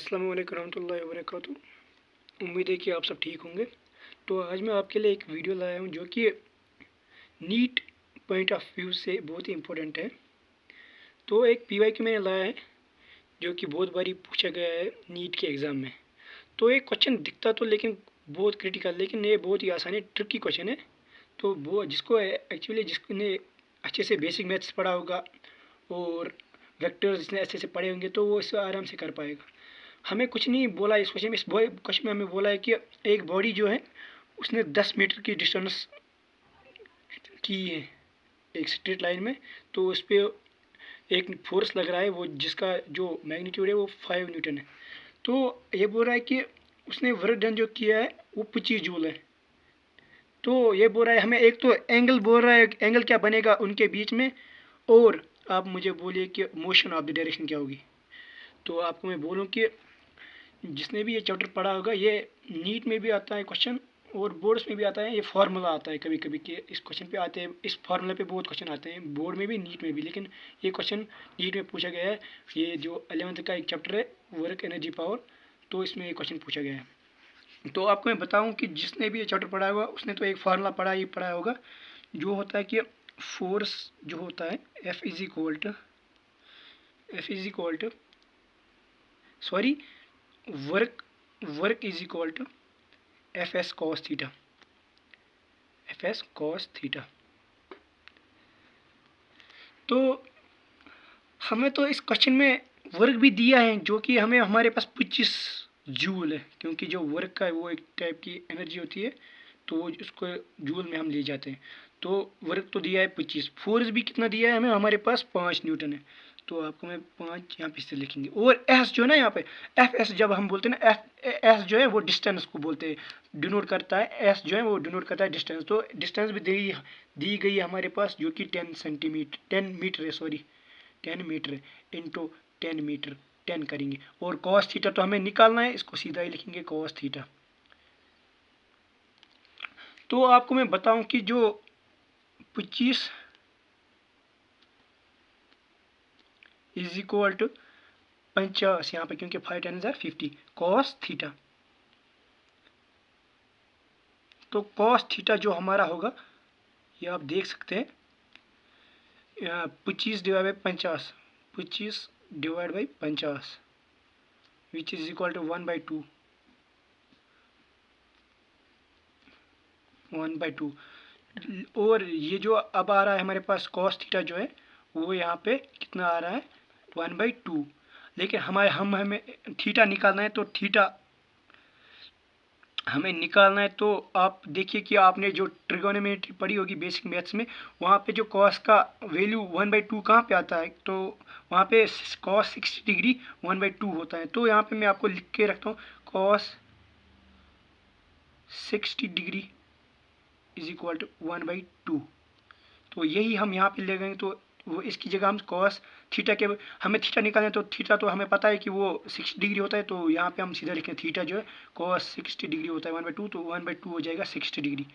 अस्सलाम वालेकुम रहमतुल्लाहि व बरकातुहू। उम्मीद है कि आप सब ठीक होंगे। तो आज मैं आपके लिए एक वीडियो लाया हूँ जो कि नीट पॉइंट ऑफ व्यू से बहुत ही इम्पोर्टेंट है। तो एक पीवाईक्यू मैंने लाया है जो कि बहुत बारी पूछा गया है नीट के एग्ज़ाम में। तो एक क्वेश्चन दिखता तो लेकिन बहुत क्रिटिकल, लेकिन ये बहुत ही आसान है, ट्रिकी क्वेश्चन है। तो वो जिसको एक्चुअली जिसने अच्छे से बेसिक मैथ्स पढ़ा होगा और वेक्टर्स जिसने अच्छे से पढ़े होंगे तो वो इसे आराम से कर पाएगा। हमें कुछ नहीं बोला इस क्वेश्चन में, इस क्वेश्चन में हमें बोला है कि एक बॉडी जो है उसने 10 मीटर की डिस्टेंस की है एक स्ट्रेट लाइन में, तो उस पर एक फोर्स लग रहा है वो जिसका जो मैग्नीट्यूड है वो 5 न्यूटन है। तो ये बोल रहा है कि उसने वर्क डन जो किया है वो 25 जूल है। तो ये बोल रहा है हमें, एक तो एंगल बोल रहा है, एंगल क्या बनेगा उनके बीच में, और आप मुझे बोलिए कि मोशन ऑफ द डायरेक्शन क्या होगी। तो आपको मैं बोलूँ कि जिसने भी ये चैप्टर पढ़ा होगा, ये नीट में भी आता है क्वेश्चन और बोर्ड्स में भी आता है। ये फार्मूला आता है कभी कभी कि इस क्वेश्चन पे आते हैं, इस फार्मूला पे बहुत क्वेश्चन आते हैं बोर्ड में भी नीट में भी, लेकिन ये क्वेश्चन नीट में पूछा गया है। ये जो 11th का एक चैप्टर है वर्क एनर्जी पावर, तो इसमें ये क्वेश्चन पूछा गया है। तो आपको मैं बताऊँ कि जिसने भी ये चैप्टर पढ़ा होगा उसने तो एक फार्मूला पढ़ा होगा जो होता है कि फोर्स जो होता है F is equal to sorry work is equal to Fs cos theta. तो हमें तो इस क्वेश्चन में वर्क भी दिया है जो कि हमें हमारे पास 25 जूल है, क्योंकि जो वर्क का है वो एक टाइप की एनर्जी होती है तो उसको जूल में हम ले जाते हैं। तो वर्क तो दिया है 25, फोर्स भी कितना दिया है हमें, हमारे पास 5 न्यूटन है। तो आपको मैं 5 यहाँ पे से लिखेंगे, और एस जो है ना यहाँ पे एफ एस जब हम बोलते हैं ना, एस जो है वो डिस्टेंस को बोलते हैं, डिनोट करता है, एस जो है वो डिनोट करता है डिस्टेंस। तो डिस्टेंस भी दी गई है हमारे पास जो कि 10 मीटर है, सॉरी 10 मीटर है, इंटू 10 मीटर 10 करेंगे, और कॉस थीटा तो हमें निकालना है, इसको सीधा ही लिखेंगे कॉस थीटा। तो आपको मैं बताऊं कि जो 25 इज इक्वल टू 50 यहाँ पे, क्योंकि 5 10 50 कॉस थीटा। तो कॉस थीटा जो हमारा होगा ये आप देख सकते हैं, 25 divide by 50, 25 divide by 50 which is equal to 1/2, 1/2। और ये जो अब आ रहा है हमारे पास कॉस थीटा जो है वो यहाँ पे कितना आ रहा है 1/2, लेकिन हमें थीटा निकालना है। तो थीटा हमें निकालना है, तो आप देखिए कि आपने जो ट्रिगोनोमेट्री पढ़ी होगी बेसिक मैथ्स में, वहाँ पे जो कॉस का वैल्यू 1/2 कहाँ पे आता है, तो वहाँ पे कॉस 60 डिग्री 1/2 होता है। तो यहाँ पे मैं आपको लिख के रखता हूँ cos 60 degree is equal to 1/2। तो यही हम यहाँ पे ले गए, तो वो इसकी जगह हम कॉस थीटा के, हमें थीटा निकालना है, तो थीटा तो हमें पता है कि वो 60 डिग्री होता है, तो यहाँ पे हम सीधा लिखें थीटा जो है कॉस 60 डिग्री होता है 1/2, तो 1/2 हो जाएगा 60 डिग्री।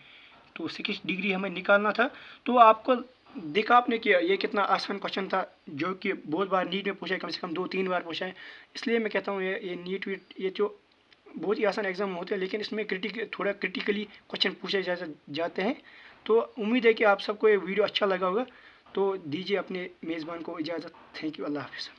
तो 60 डिग्री हमें निकालना था। तो आपको देखा आपने कि ये कितना आसान क्वेश्चन था जो कि बहुत बार नीट में पूछा है, कम से कम 2-3 बार पूछा है। इसलिए मैं कहता हूँ ये नीट वीट ये जो बहुत ही आसान एग्जाम होते हैं, लेकिन इसमें थोड़ा क्रिटिकली क्वेश्चन पूछे जाते हैं। तो उम्मीद है कि आप सबको ये वीडियो अच्छा लगा होगा। तो दीजिए अपने मेज़बान को इजाज़त। थैंक यू, अल्लाह हाफ़िज़।